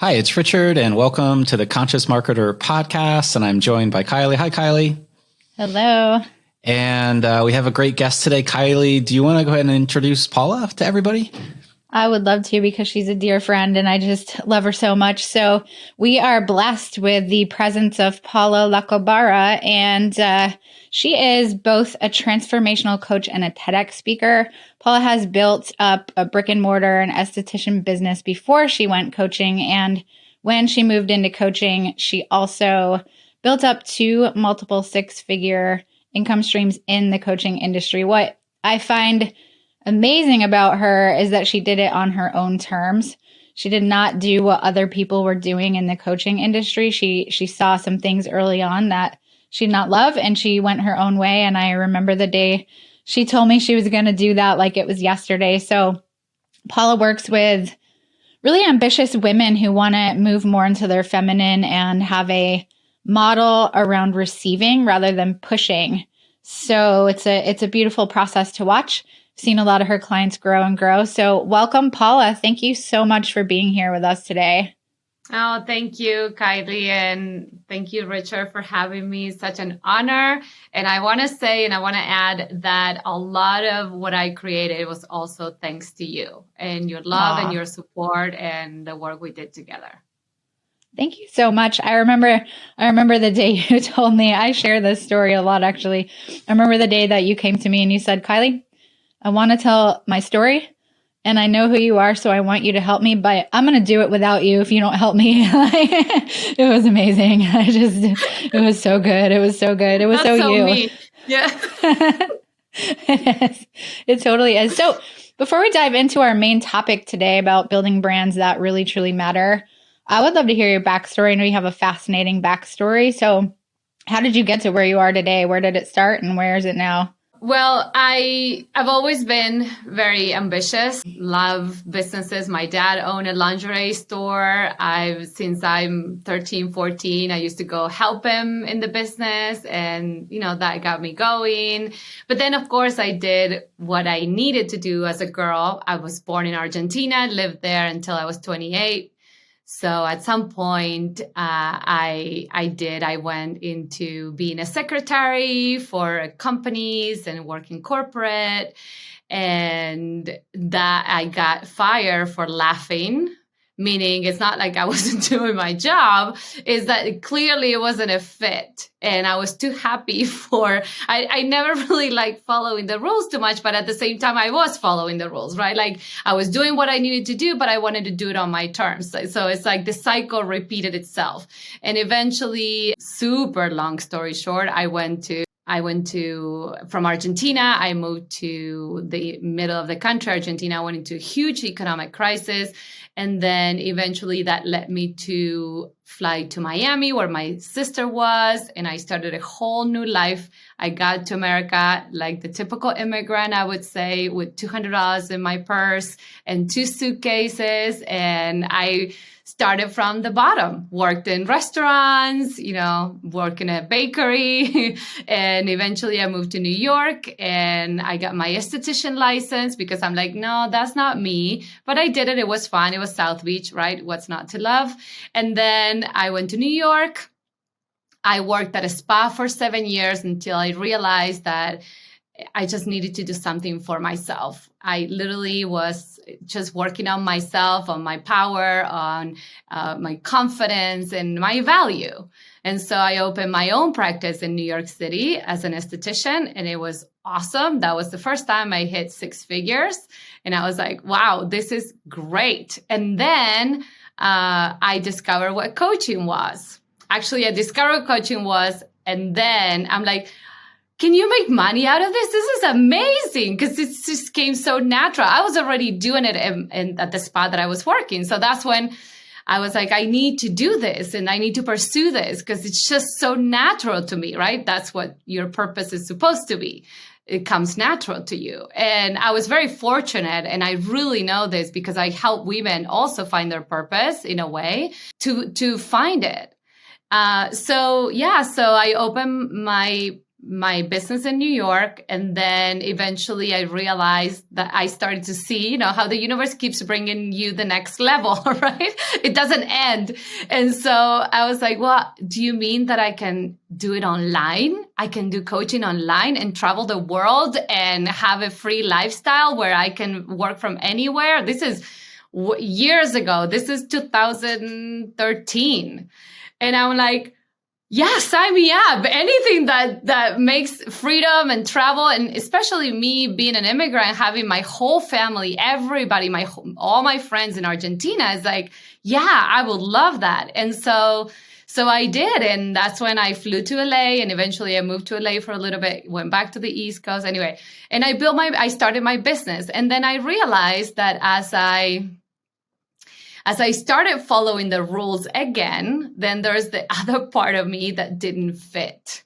Hi, it's Richard, and welcome to the Conscious Marketer podcast. And I'm joined by Kylie. Hi, Kylie. Hello. And we have a great guest today. Kylie, do you want to go ahead and introduce Paula to everybody? I would love to because she's a dear friend and I just love her so much. So we are blessed with the presence of Paula Lacobara, and she is both a transformational coach and a TEDx speaker. Paula has built up a brick and mortar and esthetician business before she went coaching. And when she moved into coaching, she also built up two multiple six-figure income streams in the coaching industry. What I find amazing about her is that she did it on her own terms. She did not do what other people were doing in the coaching industry. She saw some things early on that she did not love, and she went her own way. And I remember the day she told me she was going to do that like it was yesterday. So Paula works with really ambitious women who want to move more into their feminine and have a model around receiving rather than pushing. So it's a beautiful process to watch. Seen a lot of her clients grow and grow. So welcome, Paula. Thank you so much for being here with us today. Oh, thank you, Kylie. And thank you, Richard, for having me. Such an honor. And I want to say, and I want to add that a lot of what I created was also thanks to you and your love and your support and the work we did together. Thank you so much. I remember the day you told me. I share this story a lot, actually. I remember the day that you came to me and you said, Kylie, I want to tell my story and I know who you are, so I want you to help me, but I'm going to do it without you if you don't help me. It was amazing. It was so good. It was so good. It was That's so you. Me. Yeah. It is. It totally is. So before we dive into our main topic today about building brands that really, truly matter, I would love to hear your backstory. I know you have a fascinating backstory. So how did you get to where you are today? Where did it start and where is it now? Well, I've always been very ambitious, love businesses. My dad owned a lingerie store. Since I'm 13, 14, I used to go help him in the business, and, that got me going. But then, of course, I did what I needed to do as a girl. I was born in Argentina, lived there until I was 28. So at some point, I went into being a secretary for companies and working corporate, and that I got fired for laughing. Meaning it's not like I wasn't doing my job, is that it wasn't a fit. And I was too happy I never really liked following the rules too much, but at the same time, I was following the rules, right? Like I was doing what I needed to do, but I wanted to do it on my terms. So it's like the cycle repeated itself. And eventually, super long story short, from Argentina, I moved to the middle of the country. Argentina went into a huge economic crisis. And then eventually that led me to fly to Miami, where my sister was, and I started a whole new life. I got to America like the typical immigrant, I would say, with $200 in my purse and 2 suitcases. And I started from the bottom, worked in restaurants, worked in a bakery. And eventually I moved to New York and I got my esthetician license because I'm like, no, that's not me. But I did it. It was fun. It was South Beach, right? What's not to love? And then I went to New York. I worked at a spa for 7 years until I realized that I just needed to do something for myself. I literally was just working on myself, on my power, on my confidence and my value. And so I opened my own practice in New York City as an esthetician, and it was awesome. That was the first time I hit 6 figures. And I was like, wow, this is great. And then I discovered what coaching was. Actually, I discovered what coaching was, and then I'm like, can you make money out of this? This is amazing, because it just came so natural. I was already doing it at the spa that I was working. So that's when I was like, I need to do this and I need to pursue this because it's just so natural to me, right? That's what your purpose is supposed to be. It comes natural to you. And I was very fortunate, and I really know this because I help women also find their purpose in a way to find it. So I opened my business in New York. And then eventually I realized that I started to see, how the universe keeps bringing you the next level, right? It doesn't end. And so I was like, well, do you mean that I can do it online? I can do coaching online and travel the world and have a free lifestyle where I can work from anywhere? This is years ago. This is 2013. And I'm like, yeah, sign me up. Anything that makes freedom and travel, and especially me being an immigrant, having my whole family, everybody, all my friends in Argentina is like, yeah, I would love that. And so I did. And that's when I flew to LA, and eventually I moved to LA for a little bit, went back to the East Coast anyway. And I started my business. And then I realized that as I started following the rules again, then there's the other part of me that didn't fit.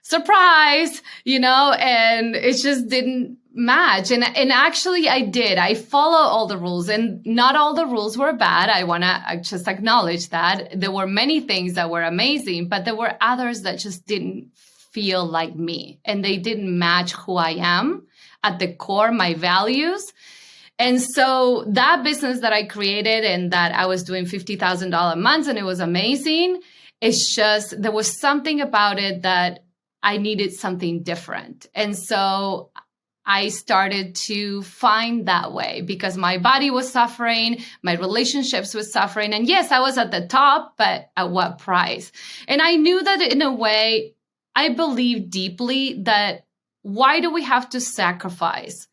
Surprise, and it just didn't match. And actually I did. I follow all the rules, and not all the rules were bad. I want to just acknowledge that. There were many things that were amazing, but there were others that just didn't feel like me, and they didn't match who I am at the core, my values. And so that business that I created and that I was doing $50,000 months, and it was amazing. It's just, there was something about it that I needed something different. And so I started to find that way, because my body was suffering, my relationships was suffering. And yes, I was at the top, but at what price? And I knew that in a way, I believe deeply that why do we have to sacrifice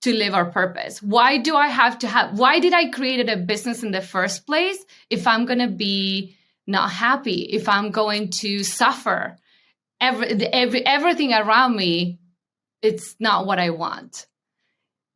to live our purpose? Why did I create a business in the first place if I'm going to be not happy, if I'm going to suffer? Everything around me, it's not what I want.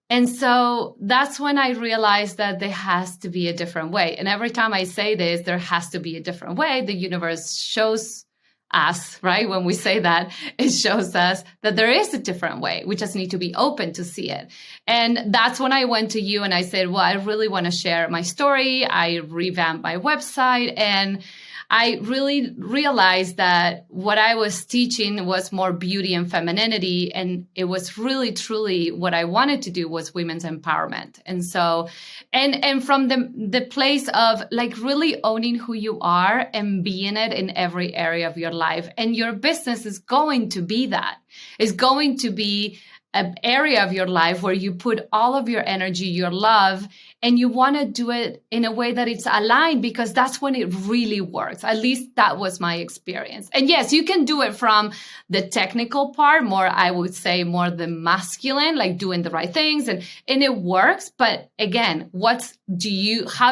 And so that's when I realized that there has to be a different way. And every time I say this, there has to be a different way, the universe shows us, right? When we say that, it shows us that there is a different way. We just need to be open to see it. And that's when I went to you and I said, well, I really want to share my story. I revamped my website, and I really realized that what I was teaching was more beauty and femininity. And it was really, truly what I wanted to do was women's empowerment. And so, and from the place of like really owning who you are and being it in every area of your life. And your business is going to be that. It's going to be an area of your life where you put all of your energy, your love, and you want to do it in a way that it's aligned, because that's when it really works. At least that was my experience. And yes, you can do it from the technical part, more, I would say more the masculine, like doing the right things, and it works. But again, how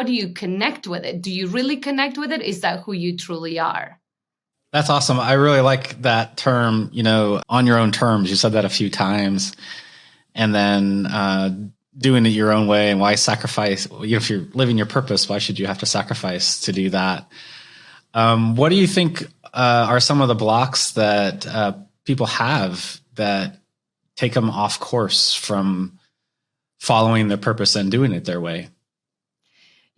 do you connect with it? Do you really connect with it? Is that who you truly are? That's awesome. I really like that term, on your own terms. You said that a few times. And then doing it your own way, and why sacrifice? If you're living your purpose, why should you have to sacrifice to do that? What do you think are some of the blocks that people have that take them off course from following their purpose and doing it their way?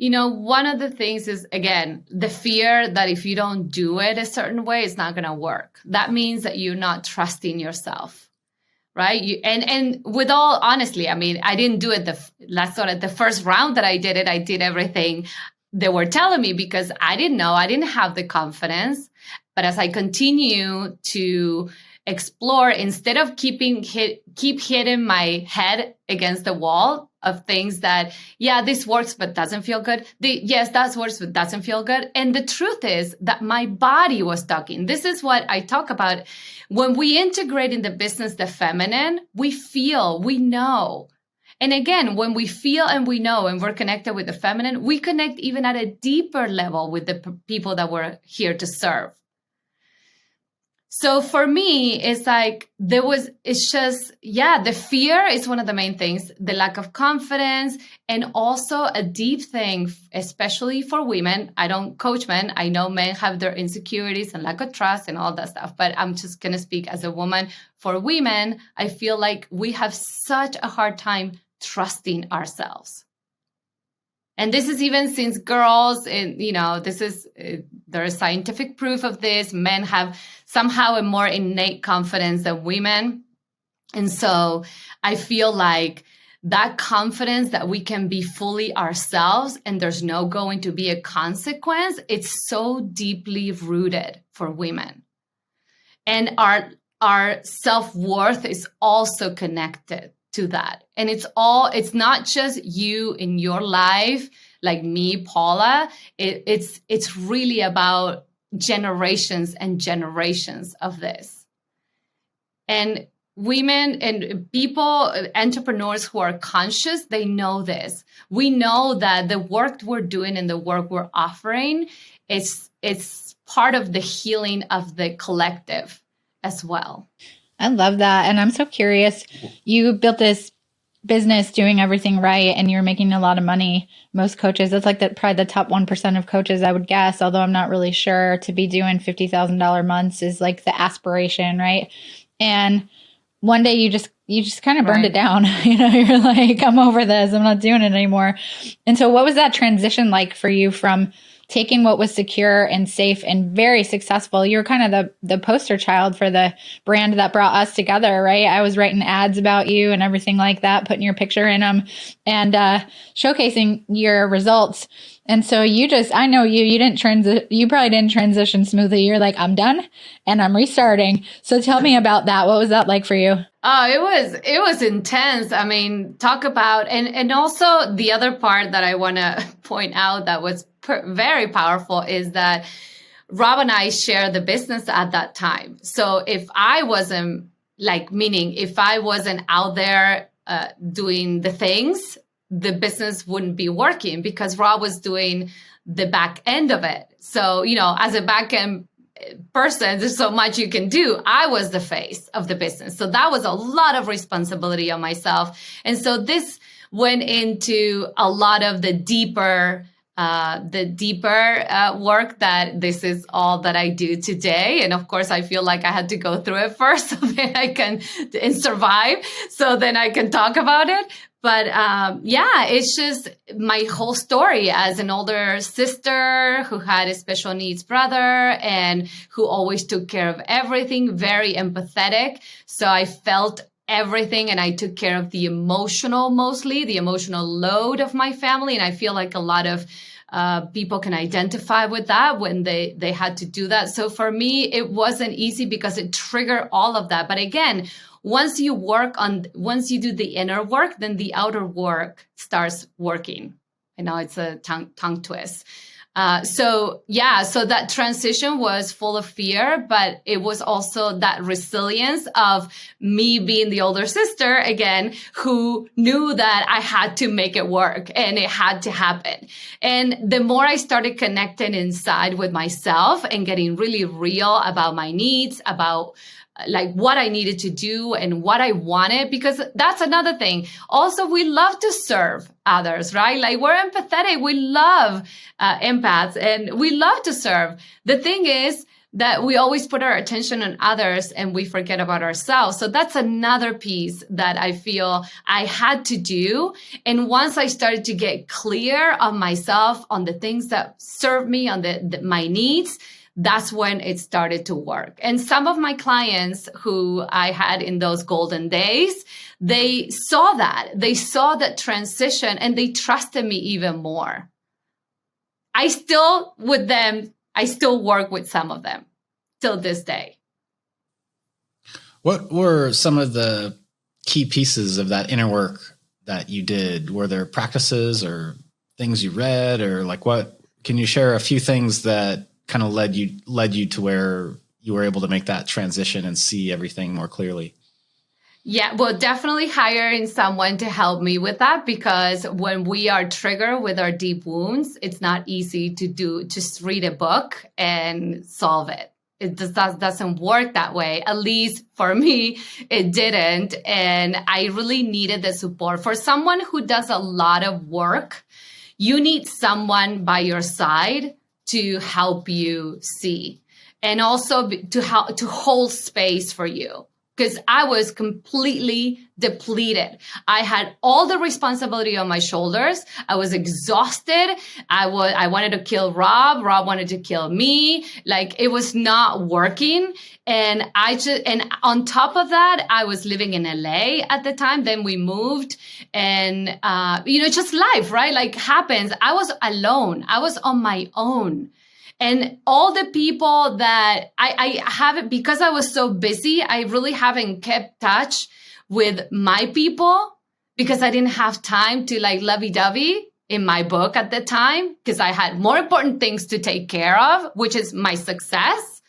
One of the things is, again, the fear that if you don't do it a certain way, it's not going to work. That means that you're not trusting yourself, right? And with all honestly, I mean, I didn't do it the first round that I did it. I did everything they were telling me because I didn't know. I didn't have the confidence. But as I continue to explore, instead of keep hitting my head against the wall of things that, yeah, this works, but doesn't feel good. Yes, that works, but doesn't feel good. And the truth is that my body was talking. This is what I talk about. When we integrate in the business the feminine, we feel, we know. And again, when we feel and we know and we're connected with the feminine, we connect even at a deeper level with the people that we're here to serve. So for me, it's like the fear is one of the main things, the lack of confidence, and also a deep thing, especially for women. I don't coach men. I know men have their insecurities and lack of trust and all that stuff, but I'm just going to speak as a woman. For women, I feel like we have such a hard time trusting ourselves. And this is even since girls, and there is scientific proof of this. Men have somehow a more innate confidence than women. And so I feel like that confidence that we can be fully ourselves and there's no going to be a consequence, it's so deeply rooted for women. And our self-worth is also connected to that. And it's not just you in your life, like me, Paula. It's really about generations and generations of this. And women and people, entrepreneurs who are conscious, they know this. We know that the work we're doing and the work we're offering, it's part of the healing of the collective as well. I love that. And I'm so curious. You built this business doing everything right and you're making a lot of money. Most coaches, that's like probably the top 1% of coaches, I would guess, although I'm not really sure, to be doing $50,000 months is like the aspiration, right? And one day you just kind of burned it down. You're like, I'm over this. I'm not doing it anymore. And so what was that transition like for you from taking what was secure and safe and very successful? You were kind of the poster child for the brand that brought us together, right? I was writing ads about you and everything like that, putting your picture in them and showcasing your results. And so I know you probably didn't transition smoothly. You're like, I'm done and I'm restarting. So tell me about that. What was that like for you? Oh, it was intense. I mean, talk about, and also the other part that I want to point out that was very powerful is that Rob and I shared the business at that time. So if I wasn't out there doing the things, the business wouldn't be working because Rob was doing the back end of it. So, as a back end person, there's so much you can do. I was the face of the business. So that was a lot of responsibility on myself. And so this went into a lot of the deeper work that this is all that I do today. And of course, I feel like I had to go through it first so that I can survive, so then I can talk about it. But it's just my whole story as an older sister who had a special needs brother and who always took care of everything, very empathetic. So I felt everything and I took care of the emotional load of my family. And I feel like a lot of people can identify with that when they had to do that. So for me, it wasn't easy because it triggered all of that. But again, once you do the inner work, then the outer work starts working. I know it's a tongue twist. So that transition was full of fear, but it was also that resilience of me being the older sister again, who knew that I had to make it work and it had to happen. And the more I started connecting inside with myself and getting really real about my needs, about like what I needed to do and what I wanted, because that's another thing. Also, we love to serve others, right? Like we're empathetic. We love empaths and we love to serve. The thing is that we always put our attention on others and we forget about ourselves. So that's another piece that I feel I had to do. And once I started to get clear on myself, on the things that serve me, on my needs, that's when it started to work. And some of my clients who I had in those golden days, they saw that transition and they trusted me even more. I still work with some of them till this day. What were some of the key pieces of that inner work that you did? Were there practices or things you read, or like what? Can you share a few things that kind of led you to where you were able to make that transition and see everything more clearly? Yeah, well, definitely hiring someone to help me with that, because when we are triggered with our deep wounds, it's not easy to just read a book and solve it. It just doesn't work that way. At least for me, it didn't. And I really needed the support. For someone who does a lot of work, you need someone by your side to help you see, and also to hold space for you because I was completely depleted. I had all the responsibility on my shoulders. I was exhausted. I wanted to kill Rob. Rob wanted to kill me. Like, it was not working. And and on top of that, I was living in LA at the time. Then we moved, and, just life, right? Like, happens. I was alone. I was on my own. And all the people that I haven't, because I was so busy, I really haven't kept touch with my people because I didn't have time to like lovey-dovey in my book at the time, because I had more important things to take care of, which is my success.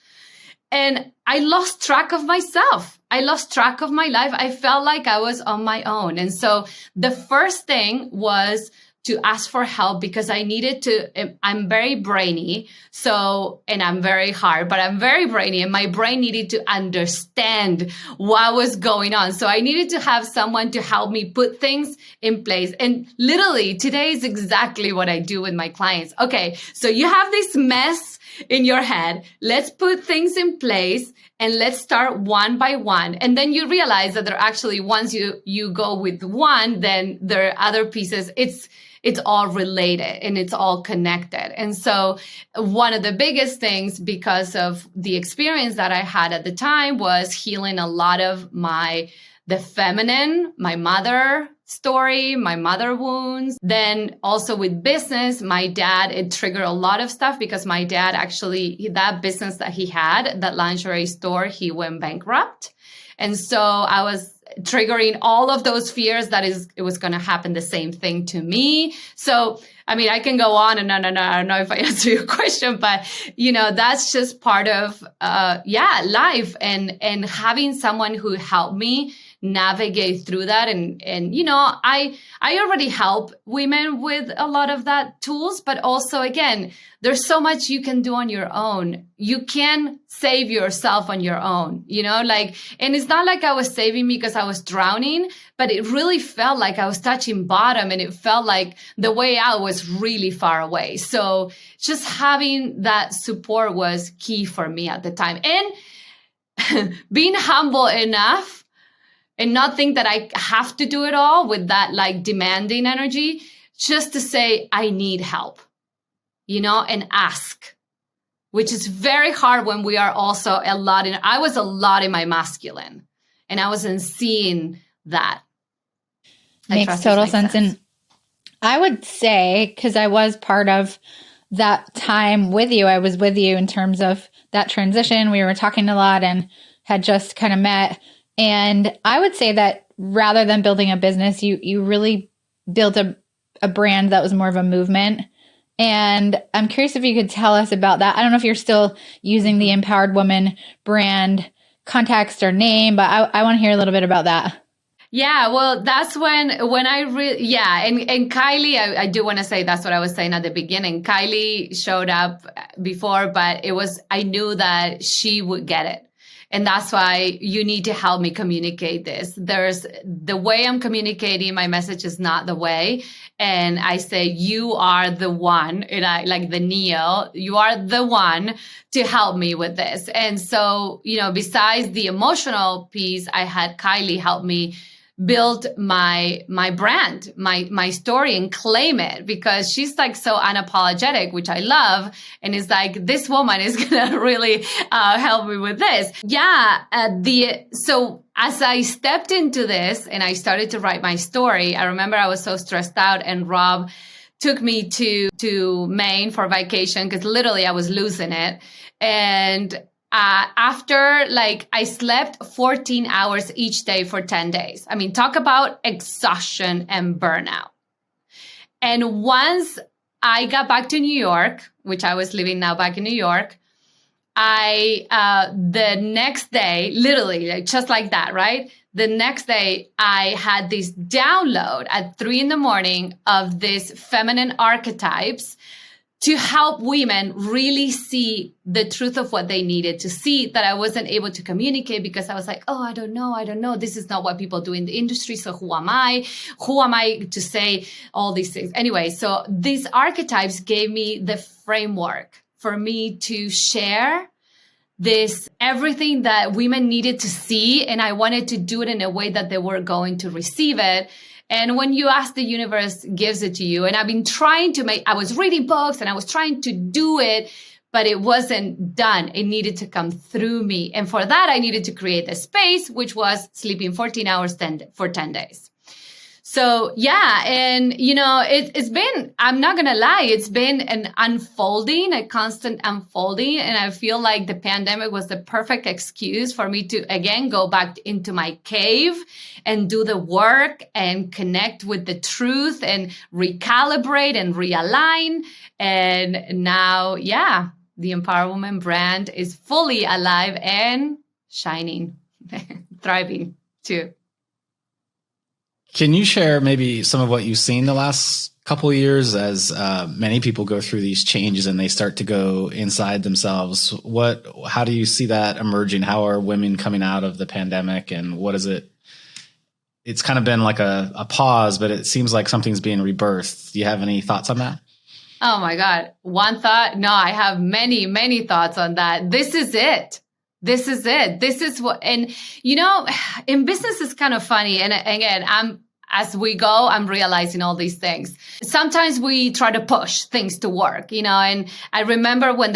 And I lost track of myself. I lost track of my life. I felt like I was on my own. And so the first thing was to ask for help, because I needed to, I'm very brainy. So, and I'm very hard, but I'm very brainy, and my brain needed to understand what was going on. So I needed to have someone to help me put things in place. And literally today is exactly what I do with my clients. Okay, so you have this mess in your head. Let's put things in place and let's start one by one. And then you realize that there are actually, once you go with one, then there are other pieces. It's all related and it's all connected. And so one of the biggest things, because of the experience that I had at the time, was healing a lot of the feminine, my mother story, my mother wounds. Then also with business, my dad, it triggered a lot of stuff, because my dad actually, that business that he had, that lingerie store, he went bankrupt. And so I was triggering all of those fears that it was going to happen the same thing to me. So, I mean, I can go on and on and on. I don't know if I answer your question, but that's just part of, life, and having someone who helped me navigate through that. And I already help women with a lot of that tools, but also, again, there's so much you can do on your own. You can save yourself on your own, and it's not like I was saving me because I was drowning, but it really felt like I was touching bottom, and it felt like the way out was really far away. So just having that support was key for me at the time. And being humble enough and not think that I have to do it all with that like demanding energy, just to say, I need help, and ask, which is very hard when we are also I was a lot in my masculine, and I wasn't seeing that. Makes total sense. And I would say, because I was part of that time with you, I was with you in terms of that transition. We were talking a lot and had just kind of met. And I would say that rather than building a business, you really built a brand that was more of a movement. And I'm curious if you could tell us about that. I don't know if you're still using the Empowered Woman brand context or name, but I want to hear a little bit about that. Yeah, well, that's when I really, and Kylie, I do want to say that's what I was saying at the beginning. Kylie showed up before, but I knew that she would get it. And that's why you need to help me communicate this. There's the way I'm communicating my message is not the way. And I say, you are the one, and I like the Neo, you are the one to help me with this. And so, besides the emotional piece, I had Kylie help me build my brand, my story, and claim it, because she's like so unapologetic, which I love. And it's like, this woman is gonna really help me with this. So as I stepped into this and I started to write my story, I remember I was so stressed out, and Rob took me to Maine for vacation, because literally I was losing it. And after I slept 14 hours each day for 10 days. I mean, talk about exhaustion and burnout. And once I got back to New York, which I was living now back in New York, the next day, literally just like that, right? The next day I had this download at 3 a.m. of this feminine archetypes, to help women really see the truth of what they needed to see, that I wasn't able to communicate, because I was like, oh, I don't know. This is not what people do in the industry. So who am I? Who am I to say all these things? Anyway, so these archetypes gave me the framework for me to share this everything that women needed to see, and I wanted to do it in a way that they were going to receive it. And when you ask, the universe gives it to you. And I've been trying to I was reading books and I was trying to do it, but it wasn't done. It needed to come through me. And for that, I needed to create a space, which was sleeping 14 hours for 10 days. So yeah, and it's been, I'm not going to lie, it's been an unfolding, a constant unfolding. And I feel like the pandemic was the perfect excuse for me to, again, go back into my cave and do the work and connect with the truth and recalibrate and realign. And now, yeah, the Empower Woman brand is fully alive and shining, thriving too. Can you share maybe some of what you've seen the last couple of years as many people go through these changes and they start to go inside themselves? How do you see that emerging? How are women coming out of the pandemic, and what is it? It's kind of been like a pause, but it seems like something's being rebirthed. Do you have any thoughts on that? Oh my God. One thought? No, I have many, many thoughts on that. This is it. This is it. This is what, and in business it's kind of funny. And again, as we go, I'm realizing all these things. Sometimes we try to push things to work, and I remember when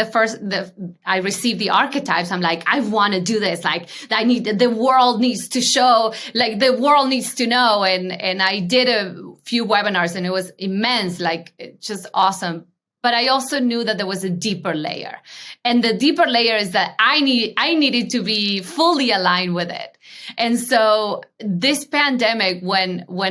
I received the archetypes, I'm like, I want to do this. Like the world needs to show, like the world needs to know. And I did a few webinars and it was immense, like just awesome. But I also knew that there was a deeper layer. And the deeper layer is that I needed to be fully aligned with it. And so this pandemic, when we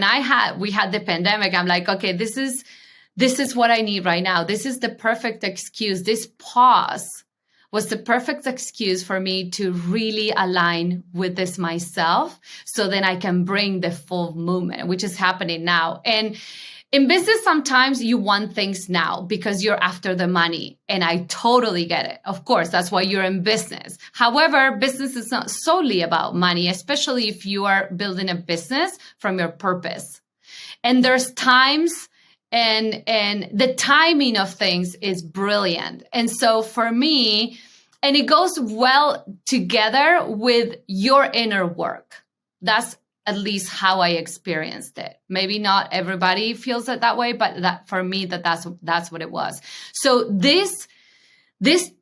had the pandemic, I'm like, okay, this is what I need right now. This is the perfect excuse. This pause was the perfect excuse for me to really align with this myself, so then I can bring the full movement, which is happening now. And in business, sometimes you want things now because you're after the money. And I totally get it. Of course, that's why you're in business. However, business is not solely about money, especially if you are building a business from your purpose. And there's times and the timing of things is brilliant. And so for me, and it goes well together with your inner work. That's at least how I experienced it. Maybe not everybody feels it that way, but that for me, that's what it was. So this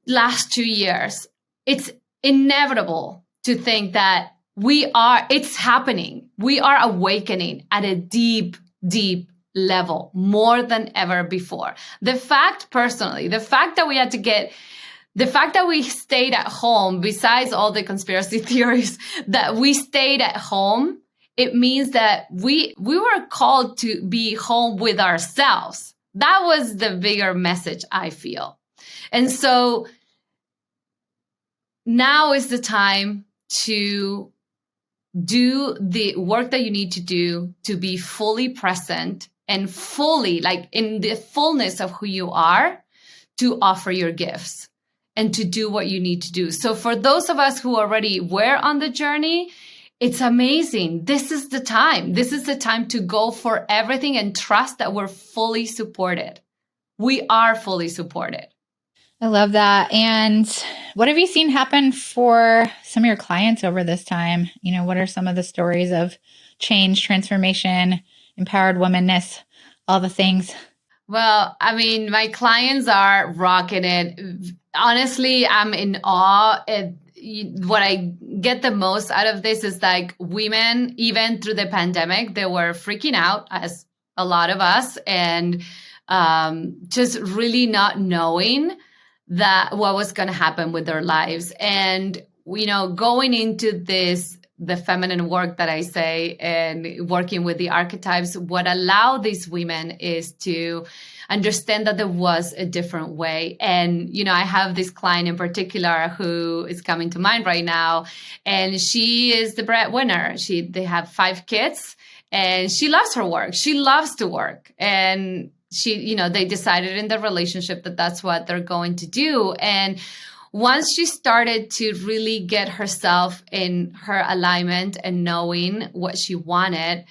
last 2 years, it's inevitable to think that it's happening. We are awakening at a deep, deep level, more than ever before. The fact that we stayed at home, besides all the conspiracy theories, that we stayed at home, it means that we were called to be home with ourselves. That was the bigger message, I feel. And so now is the time to do the work that you need to do to be fully present and fully, like in the fullness of who you are, to offer your gifts and to do what you need to do. So for those of us who already were on the journey, it's amazing. This is the time. This is the time to go for everything and trust that we're fully supported. We are fully supported. I love that. And what have you seen happen for some of your clients over this time? What are some of the stories of change, transformation, empowered womanness, all the things? Well, I mean, my clients are rocking it. Honestly, I'm in awe. What I get the most out of this is like women, even through the pandemic, they were freaking out, as a lot of us, and just really not knowing that what was going to happen with their lives. And, going into the feminine work that I say, and working with the archetypes, what allowed these women is to understand that there was a different way. And, I have this client in particular who is coming to mind right now, and she is the breadwinner. They have 5 kids and she loves her work. She loves to work. And they decided in the relationship that that's what they're going to do. And once she started to really get herself in her alignment and knowing what she wanted,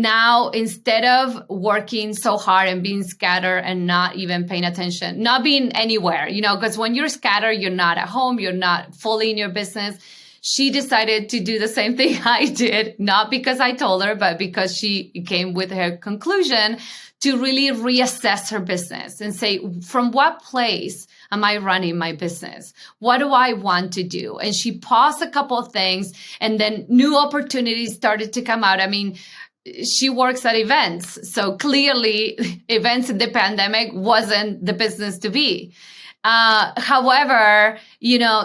now, instead of working so hard and being scattered and not even paying attention, not being anywhere, because when you're scattered, you're not at home, you're not fully in your business. She decided to do the same thing I did, not because I told her, but because she came with her conclusion to really reassess her business and say, from what place am I running my business? What do I want to do? And she paused a couple of things, and then new opportunities started to come out. I mean, she works at events. So clearly events in the pandemic wasn't the business to be. However,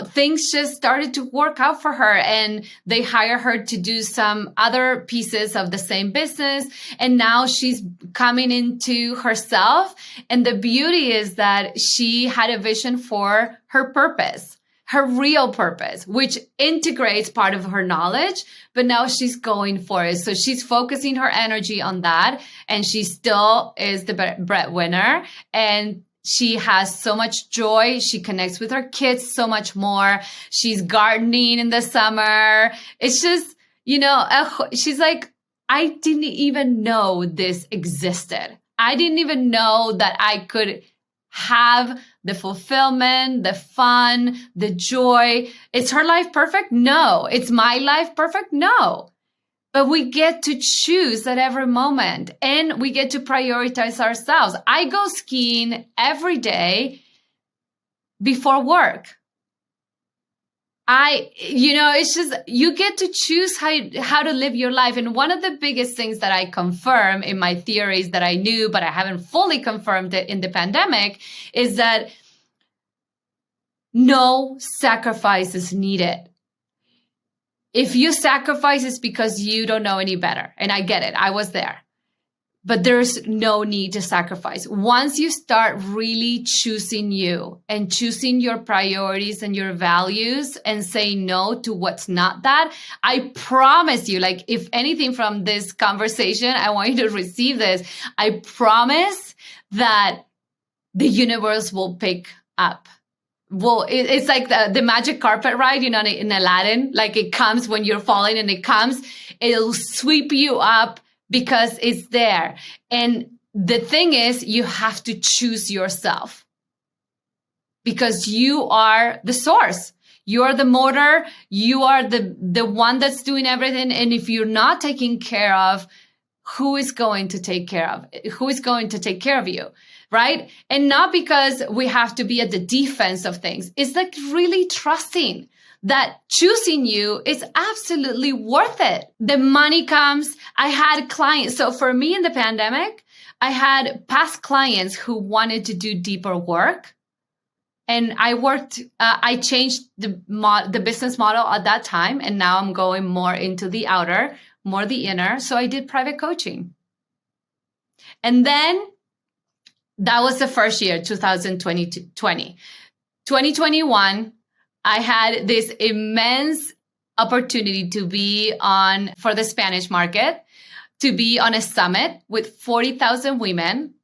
things just started to work out for her, and they hired her to do some other pieces of the same business. And now she's coming into herself. And the beauty is that she had a vision for her purpose, her real purpose, which integrates part of her knowledge, but now she's going for it. So she's focusing her energy on that, and she still is the breadwinner, and she has so much joy. She connects with her kids so much more. She's gardening in the summer. It's just, she's like, I didn't even know this existed. I didn't even know that I could have the fulfillment, the fun, the joy. Is her life perfect? No. It's my life perfect? No. But we get to choose at every moment, and we get to prioritize ourselves. I go skiing every day before work. It's just, you get to choose how to live your life. And one of the biggest things that I confirm in my theories that I knew, but I haven't fully confirmed it in the pandemic, is that no sacrifice is needed. If you sacrifice, it's because you don't know any better. And I get it. I was there. But there's no need to sacrifice. Once you start really choosing you and choosing your priorities and your values and saying no to what's not that, I promise you, like, if anything from this conversation, I want you to receive this. I promise that the universe will pick up. Well, it's like the magic carpet ride, in Aladdin. Like, it comes when you're falling, and it'll sweep you up because it's there. And the thing is, you have to choose yourself, because you are the source. You are the motor. You are the one that's doing everything. And if you're not taking care of, who is going to take care of? Who is going to take care of you? Right? And not because we have to be at the defense of things. It's like really trusting that choosing you is absolutely worth it. The money comes. I had clients. So for me in the pandemic, I had past clients who wanted to do deeper work. And I changed the business model at that time. And now I'm going more into the outer, more the inner. So I did private coaching. And then that was the first year, 2020. 2021, I had this immense opportunity to be for the Spanish market, to be on a summit with 40,000 women.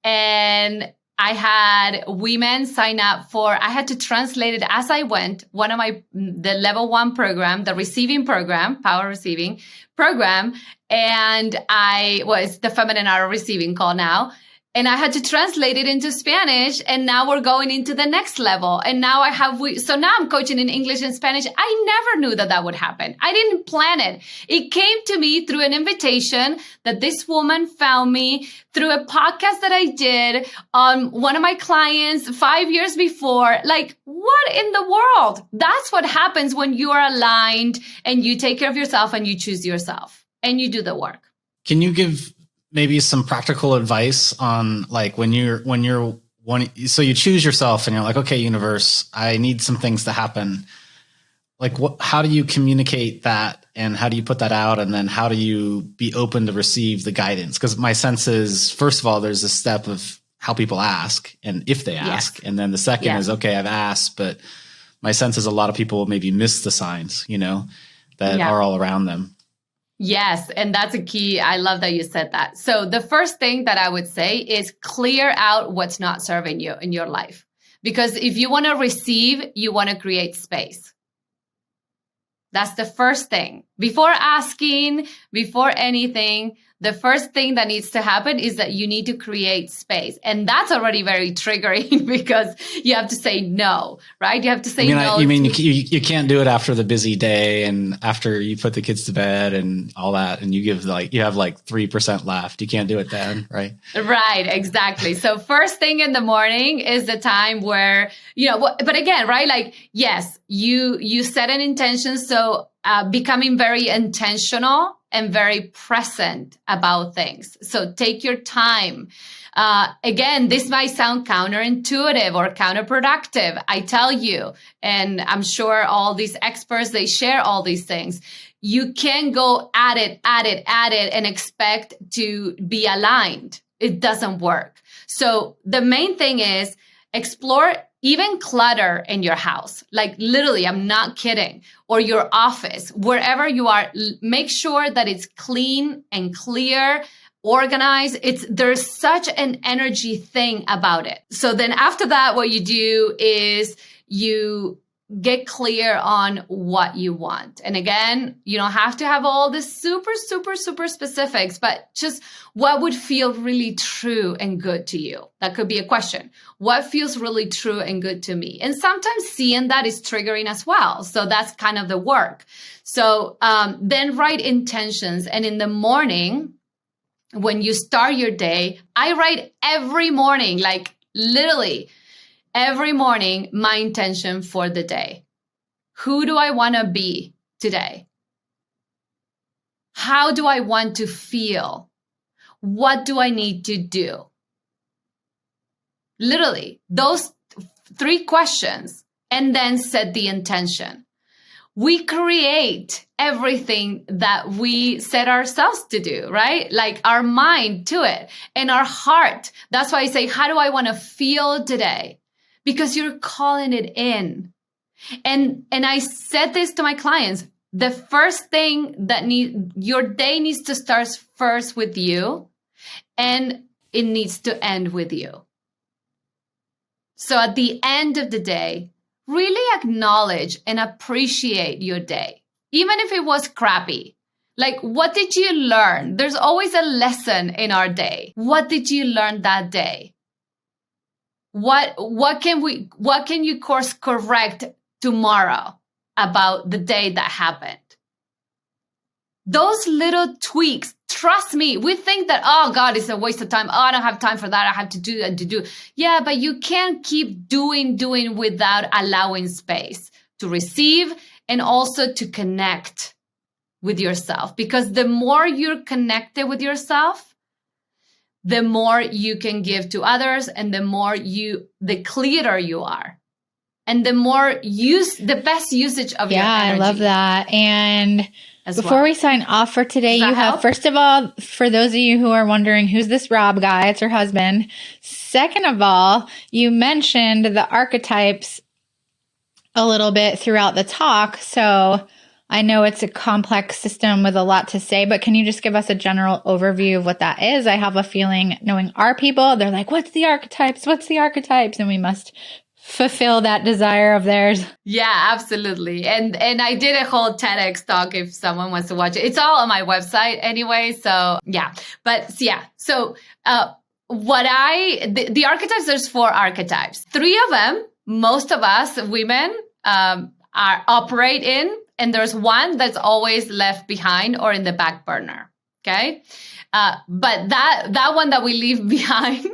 And I had women sign up I had to translate it as I went. The level 1 program, the receiving program, power receiving program. And I was the feminine art of receiving call now. And I had to translate it into Spanish. And now we're going into the next level. And now so now I'm coaching in English and Spanish. I never knew that would happen. I didn't plan it. It came to me through an invitation that this woman found me through a podcast that I did on one of my clients 5 years before. Like, what in the world? That's what happens when you are aligned and you take care of yourself and you choose yourself and you do the work. Can you give maybe some practical advice on, like, so you choose yourself and you're like, okay, universe, I need some things to happen. Like, how do you communicate that, and how do you put that out? And then how do you be open to receive the guidance? Because my sense is, first of all, there's a step of how people ask and if they ask. Yes. And then the second is, okay, I've asked, but my sense is a lot of people maybe miss the signs, that are all around them. Yes. And that's a key. I love that you said that. So the first thing that I would say is clear out what's not serving you in your life. Because if you want to receive, you want to create space. That's the first thing. Before asking, before anything, the first thing that needs to happen is that you need to create space. And that's already very triggering because you have to say no, right? You have to say no. You can't do it after the busy day and after you put the kids to bed and all that, and you have 3% left. You can't do it then, right? Right, exactly. So first thing in the morning is the time where, but again, right? Like, yes, you set an intention. So becoming very intentional and very present about things. So take your time. Again, this might sound counterintuitive or counterproductive. I tell you, and I'm sure all these experts, they share all these things. You can't go at it, and expect to be aligned. It doesn't work. So the main thing is explore even clutter in your house, like literally, I'm not kidding, or your office, wherever you are, make sure that it's clean and clear, organized. There's such an energy thing about it. So then after that, what you do is you get clear on what you want. And again, you don't have to have all this super, super, super specifics, but just what would feel really true and good to you. That could be a question. What feels really true and good to me? And sometimes seeing that is triggering as well. So that's kind of the work. So then write intentions. And in the morning, when you start your day, I write every morning, like literally every morning, my intention for the day. Who do I want to be today? How do I want to feel? What do I need to do? Literally, those 3 questions, and then set the intention. We create everything that we set ourselves to do, right? Like our mind to it and our heart. That's why I say, how do I want to feel today? Because you're calling it in. And I said this to my clients, the first thing that your day needs to start first with you, and it needs to end with you. So at the end of the day, really acknowledge and appreciate your day, even if it was crappy. Like, what did you learn? There's always a lesson in our day. What did you learn that day? What can you course correct tomorrow about the day that happened? Those little tweaks, trust me, we think that, oh God, it's a waste of time. Oh, I don't have time for that. I have to do and to do. Yeah, but you can't keep doing without allowing space to receive and also to connect with yourself. Because the more you're connected with yourself, the more you can give to others, and the clearer you are, and the best usage of your energy. Yeah, I love that. And before we sign off for today, you have, first of all, for those of you who are wondering, who's this Rob guy? It's her husband. Second of all, you mentioned the archetypes a little bit throughout the talk. So I know it's a complex system with a lot to say, but can you just give us a general overview of what that is? I have a feeling, knowing our people, they're like, what's the archetypes? What's the archetypes? And we must fulfill that desire of theirs. Yeah, absolutely. And I did a whole TEDx talk if someone wants to watch it. It's all on my website anyway. So yeah, So the archetypes, there's 4 archetypes. 3 of them, most of us women operate in, and there's 1 that's always left behind or in the back burner. Okay. But that one that we leave behind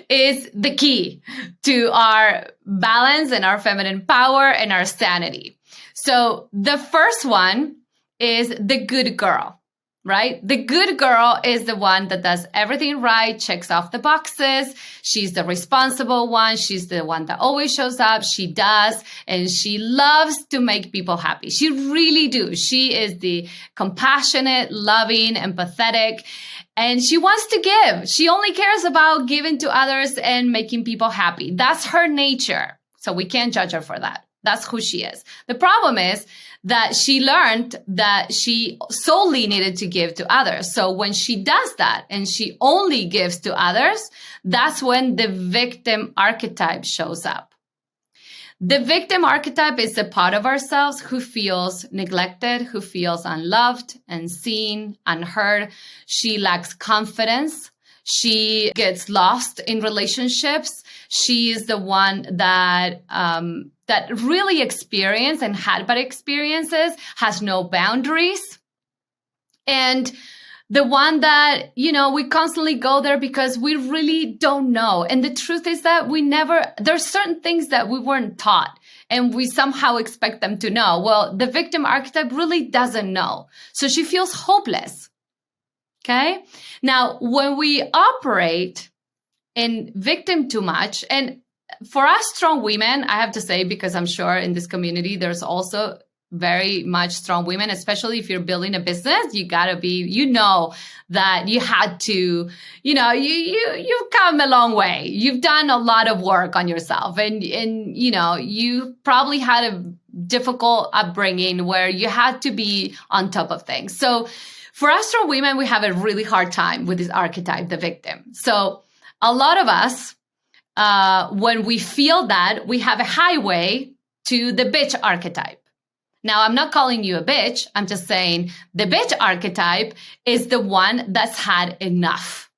is the key to our balance and our feminine power and our sanity. So the first one is the good girl, right? The good girl is the one that does everything right, checks off the boxes. She's the responsible one. She's the one that always shows up. She does, and she loves to make people happy. She really do. She is the compassionate, loving, empathetic, and she wants to give. She only cares about giving to others and making people happy. That's her nature. So we can't judge her for that. That's who she is. The problem is that she learned that she solely needed to give to others. So when she does that and she only gives to others, that's when the victim archetype shows up. The victim archetype is the part of ourselves who feels neglected, who feels unloved, unseen, unheard. She lacks confidence. She gets lost in relationships. She is the one that that really experienced and had bad experiences, has no boundaries. And the one that, we constantly go there because we really don't know. And the truth is that there's certain things that we weren't taught and we somehow expect them to know. Well, the victim archetype really doesn't know. So she feels hopeless. Okay. Now, when we operate in victim too much, and for us strong women, I have to say, because I'm sure in this community, there's also very much strong women, especially if you're building a business, you gotta be, that you had to, you've come a long way. You've done a lot of work on yourself and you probably had a difficult upbringing where you had to be on top of things. So for us strong women, we have a really hard time with this archetype, the victim. So a lot of us, when we feel that, we have a highway to the bitch archetype. Now, I'm not calling you a bitch. I'm just saying the bitch archetype is the one that's had enough.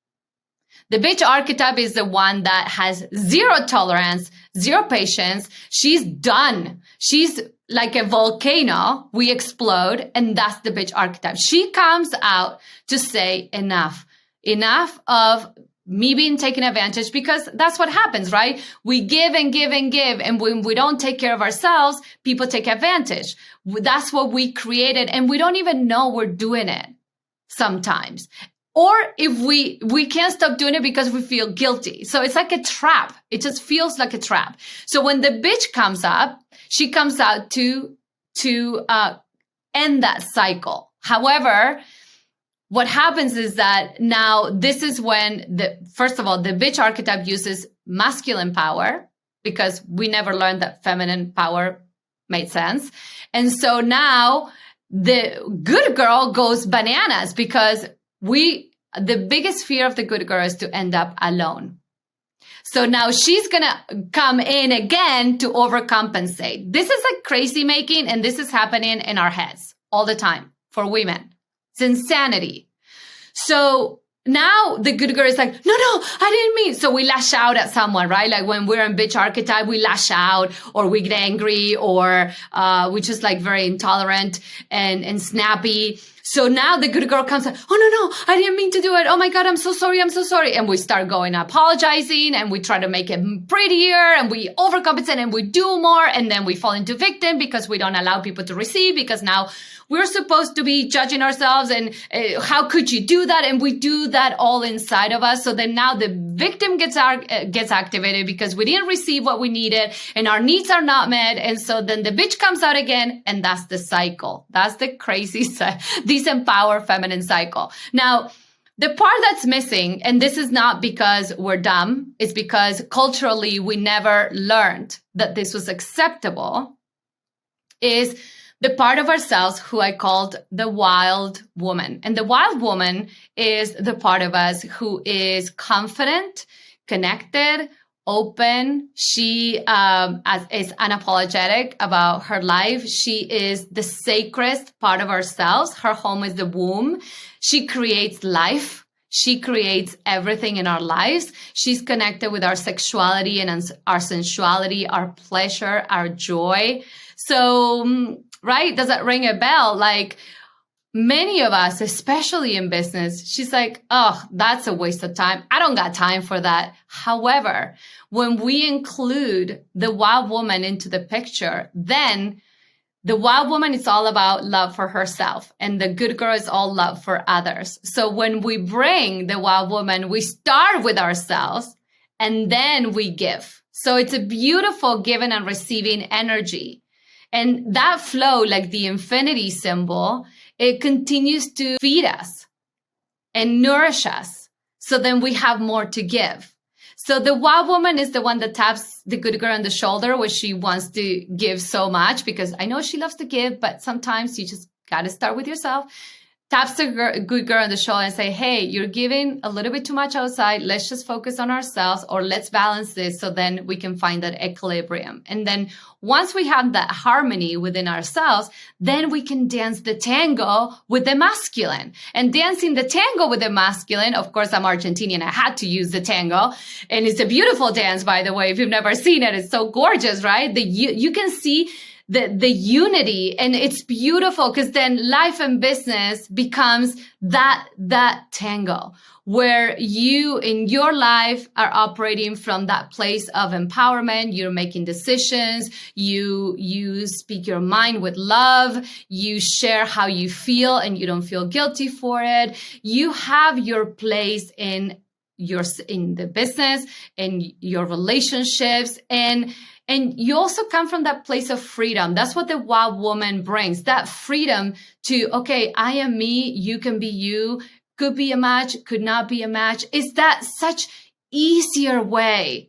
The bitch archetype is the one that has zero tolerance, zero patience. She's done. She's like a volcano. We explode. And that's the bitch archetype. She comes out to say enough of me being taken advantage, because that's what happens, right? We give and give and give. And when we don't take care of ourselves, people take advantage. That's what we created. And we don't even know we're doing it sometimes. Or if we can't stop doing it because we feel guilty. So it's like a trap. It just feels like a trap. So when the bitch comes up, she comes out to end that cycle. However, what happens is that now this is when first of all, the bitch archetype uses masculine power, because we never learned that feminine power made sense. And so now the good girl goes bananas, because the biggest fear of the good girl is to end up alone. So now she's going to come in again to overcompensate. This is like crazy making, and this is happening in our heads all the time for women. It's insanity. So now the good girl is like, no, I didn't mean. So we lash out at someone, right? Like when we're in bitch archetype, we lash out or we get angry or we just like very intolerant and snappy. So now the good girl comes like, oh, no, I didn't mean to do it. Oh my God, I'm so sorry. And we start going apologizing and we try to make it prettier and we overcompensate and we do more. And then we fall into victim because we don't allow people to receive, because now we're supposed to be judging ourselves and how could you do that? And we do that all inside of us. So then now the victim gets activated because we didn't receive what we needed and our needs are not met. And so then the bitch comes out again, and that's the cycle. That's the crazy, disempowered feminine cycle. Now, the part that's missing, and this is not because we're dumb, it's because culturally we never learned that this was acceptable, is the part of ourselves who I called the wild woman. And the wild woman is the part of us who is confident, connected, open. She is unapologetic about her life. She is the sacred part of ourselves. Her home is the womb. She creates life. She creates everything in our lives. She's connected with our sexuality and our sensuality, our pleasure, our joy. So, right? Does that ring a bell? Like many of us, especially in business, she's like, oh, that's a waste of time. I don't got time for that. However, when we include the wild woman into the picture, then the wild woman is all about love for herself, and the good girl is all love for others. So when we bring the wild woman, we start with ourselves and then we give. So it's a beautiful giving and receiving energy. And that flow, like the infinity symbol, it continues to feed us and nourish us. So then we have more to give. So the wild woman is the one that taps the good girl on the shoulder when she wants to give so much, because I know she loves to give, but sometimes you just got to start with yourself. taps the good girl on the shoulder and say, hey, you're giving a little bit too much outside. Let's just focus on ourselves, or let's balance this so then we can find that equilibrium. And then once we have that harmony within ourselves, then we can dance the tango with the masculine. And dancing the tango with the masculine, of course, I'm Argentinian. I had to use the tango. And it's a beautiful dance, by the way. If you've never seen it, it's so gorgeous, right? You can see the unity, and it's beautiful, because then life and business becomes that tango where you in your life are operating from that place of empowerment. You're making decisions. You speak your mind with love. You share how you feel and you don't feel guilty for it. You have your place in the business, in your relationships, and you also come from that place of freedom. That's what the wild woman brings, that freedom to, okay, I am me, you can be you, could be a match, could not be a match. Is that such easier way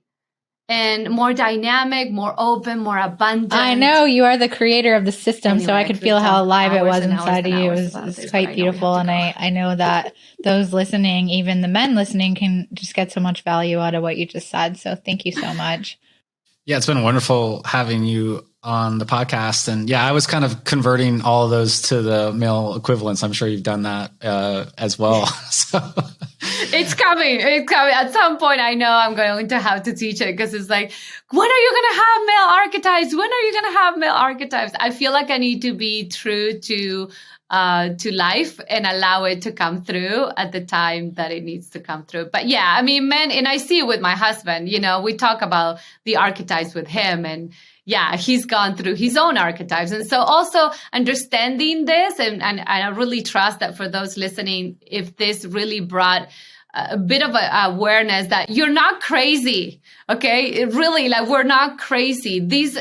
and more dynamic, more open, more abundant? I know you are the creator of the system, anyway, so I could feel how alive it was inside of you. It's quite beautiful. And I know that those listening, even the men listening, can just get so much value out of what you just said. So thank you so much. Yeah, it's been wonderful having you on the podcast. And yeah, I was kind of converting all of those to the male equivalents. I'm sure you've done that as well. So it's coming. At some point, I know I'm going to have to teach it, because it's like, when are you going to have male archetypes? When are you going to have male archetypes? I feel like I need to be true to life and allow it to come through at the time that it needs to come through. But yeah, I mean, men, and I see it with my husband, we talk about the archetypes with him, and yeah, he's gone through his own archetypes. And so also understanding this, and I really trust that for those listening, if this really brought a bit of awareness that you're not crazy. Okay. It really, like, we're not crazy. These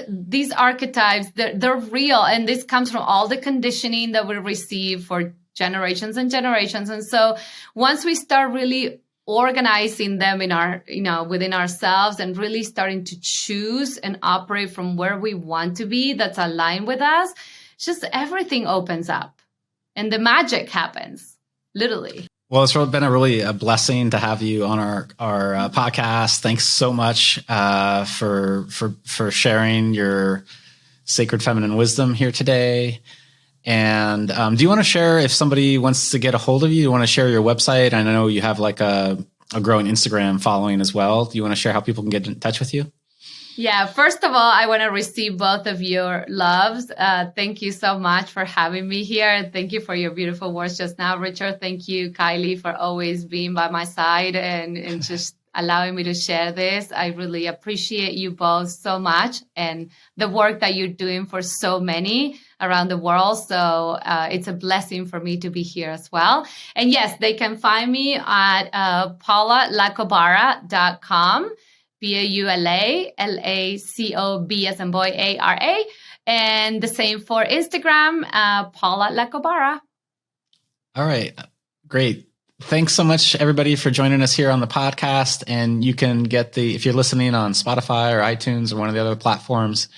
archetypes, they're real. And this comes from all the conditioning that we receive for generations and generations. And so once we start really organizing them in our, within ourselves, and really starting to choose and operate from where we want to be, that's aligned with us, just everything opens up and the magic happens, literally. Well, it's been a blessing to have you on our podcast. Thanks so much for sharing your sacred feminine wisdom here today. And do you want to share, if somebody wants to get a hold of you, do you want to share your website? I know you have like a growing Instagram following as well. Do you want to share how people can get in touch with you? Yeah, first of all, I want to receive both of your loves. Thank you so much for having me here. Thank you for your beautiful words just now, Richard. Thank you, Kylie, for always being by my side and just allowing me to share this. I really appreciate you both so much, and the work that you're doing for so many around the world. So it's a blessing for me to be here as well. And yes, they can find me at paulalacobara.com. PAULALACOB as in boy, ARA. And the same for Instagram, Paula Lacobara. All right. Great. Thanks so much, everybody, for joining us here on the podcast. And you can get if you're listening on Spotify or iTunes or one of the other platforms,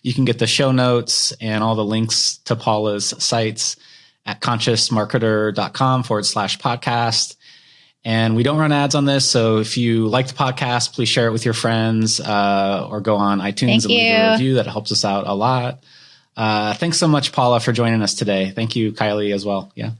you can get the show notes and all the links to Paula's sites at consciousmarketer.com/podcast. And we don't run ads on this. So if you like the podcast, please share it with your friends or go on iTunes and leave a review. That helps us out a lot. Thanks so much, Paula, for joining us today. Thank you, Kylie, as well. Yeah.